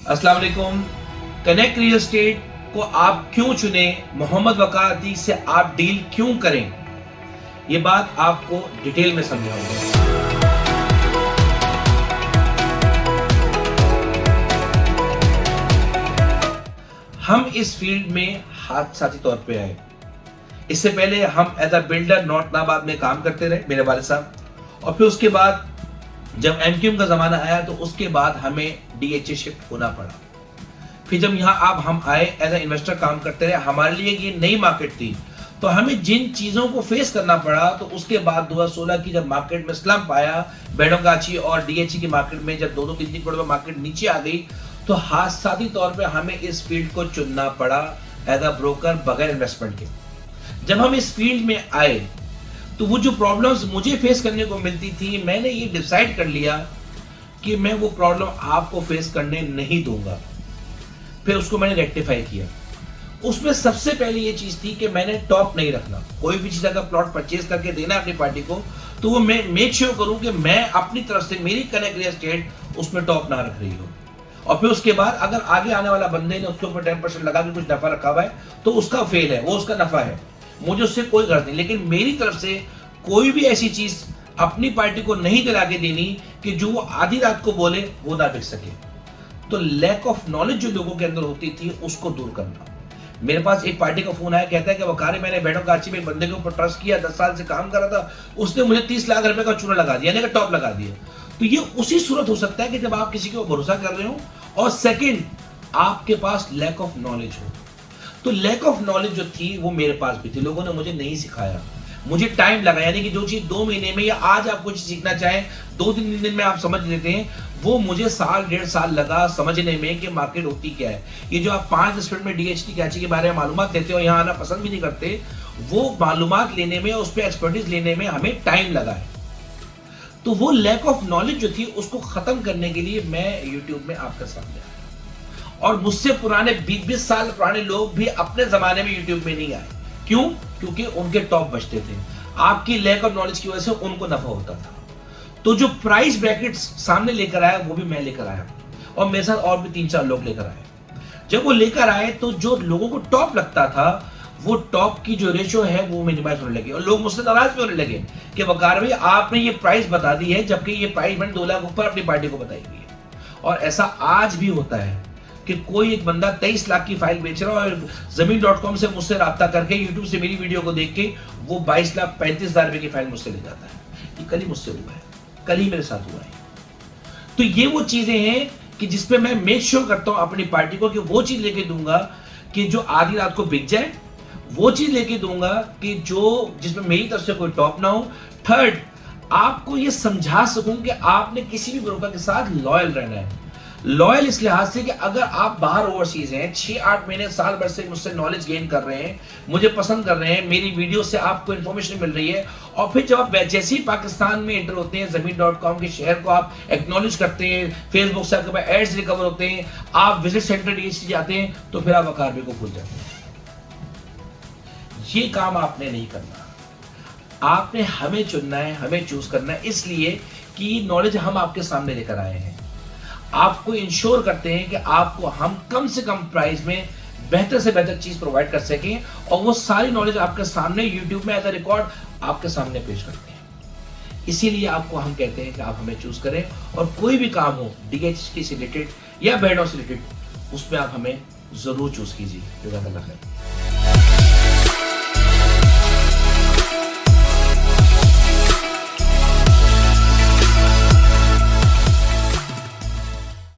अस्सलाम वालेकुम। Connect real estate को आप क्यों चुने, मोहम्मद वकाती से आप डील क्यों करें, ये बात आपको डिटेल में समझाऊंगा। हम इस फील्ड में हादसाती तौर पे आए। इससे पहले हम एज अ बिल्डर नॉर्थ नाबाद में काम करते रहे, मेरे वाले साहब, और फिर उसके बाद जब एमक्यूएम का जमाना आया तो उसके बाद हमें डीएचए शिफ्ट होना पड़ा। फिर जब यहाँ आप हम आए एज ए इन्वेस्टर काम करते रहे, हमारे लिए ये नई मार्केट थी, तो हमें जिन चीज़ों को फेस करना पड़ा, तो उसके बाद 2016 की जब मार्केट में स्लम्प आया, बेडोगाची और डीएचई की मार्केट में जब 2-3 करोड़ में मार्केट नीचे आ गई, तो हादसाती तौर पे हमें इस फील्ड को चुनना पड़ा एज अ ब्रोकर बगैर इन्वेस्टमेंट के। जब हम इस फील्ड में आए तो वो जो प्रॉब्लम्स मुझे फेस करने को मिलती थी, मैंने ये डिसाइड कर लिया कि मैं वो प्रॉब्लम आपको फेस करने नहीं दूंगा। फिर उसको मैंने रेक्टिफाई किया। उसमें सबसे पहले ये चीज थी कि मैंने टॉप नहीं रखना। कोई भी चीज अगर प्लॉट परचेज करके देना अपनी पार्टी को, तो वो मैं मेक श्योर करूं कि मैं अपनी तरफ से, मेरी कनेक्ट रियल एस्टेट उसमें टॉप ना रख रही हो। और फिर उसके बाद अगर आगे आने वाला बंदे ने उसके ऊपर 10% लगा के कुछ नफा रखा हुआ है, तो उसका फेल है, वो उसका नफा है, मुझे उससे कोई गर्ज नहीं। लेकिन मेरी तरफ से कोई भी ऐसी चीज अपनी पार्टी को नहीं दिला के देनी कि जो वो आधी रात को बोले वो ना बिक सके। तो लैक ऑफ नॉलेज जो लोगों के अंदर होती थी, उसको दूर करना। मेरे पास एक पार्टी का फोन आया, कहता है कि वकारे, मैंने बेडोगाची में एक बंदे के ऊपर ट्रस्ट किया, 10 साल से काम कर रहा था, उसने मुझे 30 लाख रुपए का चूना लगा दिया, यानी कि टॉप लगा दिया। तो ये उसी सूरत हो सकता है कि जब आप किसी को भरोसा कर रहे हो और सेकंड आपके पास लैक ऑफ नॉलेज हो। तो लैक ऑफ नॉलेज जो थी वो मेरे पास भी थी, लोगों ने मुझे नहीं सिखाया, मुझे टाइम लगा। यानी कि जो चीज 2 महीने में या आज आप कुछ सीखना चाहें 2-3 दिन में आप समझ लेते हैं, वो मुझे 1.5 साल लगा समझने में कि मार्केट होती क्या है। ये जो आप 5 मिनट में डीएचटी कैची के बारे में मालूमात देते हो, यहाँ आना पसंद भी नहीं करते, वो मालूमात लेने में, उस पर एक्सपर्टीज लेने में हमें टाइम लगा है। तो वो लैक ऑफ नॉलेज जो थी उसको खत्म करने के लिए मैं यूट्यूब में आपके सामने आया। और मुझसे पुराने 20-20 साल पुराने लोग भी अपने जमाने में यूट्यूब में नहीं आए। क्यों? क्योंकि उनके टॉप बचते थे। आपकी लैक ऑफ नॉलेज की वजह से उनको नफा होता था। तो जो प्राइस ब्रैकेट्स सामने लेकर आया वो भी मैं लेकर आया, और मेरे साथ और भी 3-4 लोग लेकर आए। जब वो लेकर आए तो जो लोगों को टॉप लगता था, वो टॉप की जो रेशो है वो मिनिमाइज होने लगी, और लोग मुझसे नाराज भी होने लगे कि वकार भाई आपने ये प्राइस बता दी है, जबकि ये प्राइस मैंने 2 लाख ऊपर अपनी पार्टी को बताई हुई है। और ऐसा आज भी होता है कि कोई एक बंदा 23 लाख की फाइल बेच रहा है और Zameen.com से मुझसे राब्ता करके, यूट्यूब से मेरी वीडियो को देख के वो 22,35,000 रुपए की फाइल मुझसे ले जाता है। ये कल ही मुझसे हुआ है, कल ही मेरे साथ हुआ है। तो ये वो चीजें हैं कि जिसपे मैं मेक श्योर करता हूं अपनी पार्टी को कि वो चीज लेके दूंगा कि जो आधी रात को बिक जाए, वो चीज लेके दूंगा कि जो जिसमें मेरी तरफ से कोई टॉप ना हो। थर्ड, आपको ये समझा सकूं कि आपने किसी भी ब्रोकर के साथ लॉयल रहना है। लॉयल इस लिहाज से कि अगर आप बाहर ओवरसीज हैं, 6-8 महीने, साल भर से मुझसे नॉलेज गेन कर रहे हैं, मुझे पसंद कर रहे हैं, मेरी वीडियो से आपको इन्फॉर्मेशन मिल रही है, और फिर जब आप जैसे ही पाकिस्तान में एंटर होते हैं, Zameen.com के शेयर को आप एक्नॉलेज करते हैं, फेसबुक से आपके पास एड्स रिकवर होते हैं, आप विजिट सेंटर डीएचटी जाते हैं, तो फिर आप वकार भाई को भूल जाते हैं। ये काम आपने नहीं करना। आपने हमें चुनना है, हमें चूज करना है, इसलिए कि नॉलेज हम आपके सामने लेकर आए हैं। आपको इंश्योर करते हैं कि आपको हम कम से कम प्राइस में बेहतर से बेहतर चीज प्रोवाइड कर सकें, और वो सारी नॉलेज आपके सामने यूट्यूब में एज अ रिकॉर्ड आपके सामने पेश करते हैं। इसीलिए आपको हम कहते हैं कि आप हमें चूज करें, और कोई भी काम हो डीएचटी से रिलेटेड या बेडो से रिलेटेड, उसमें आप हमें जरूर चूज कीजिए।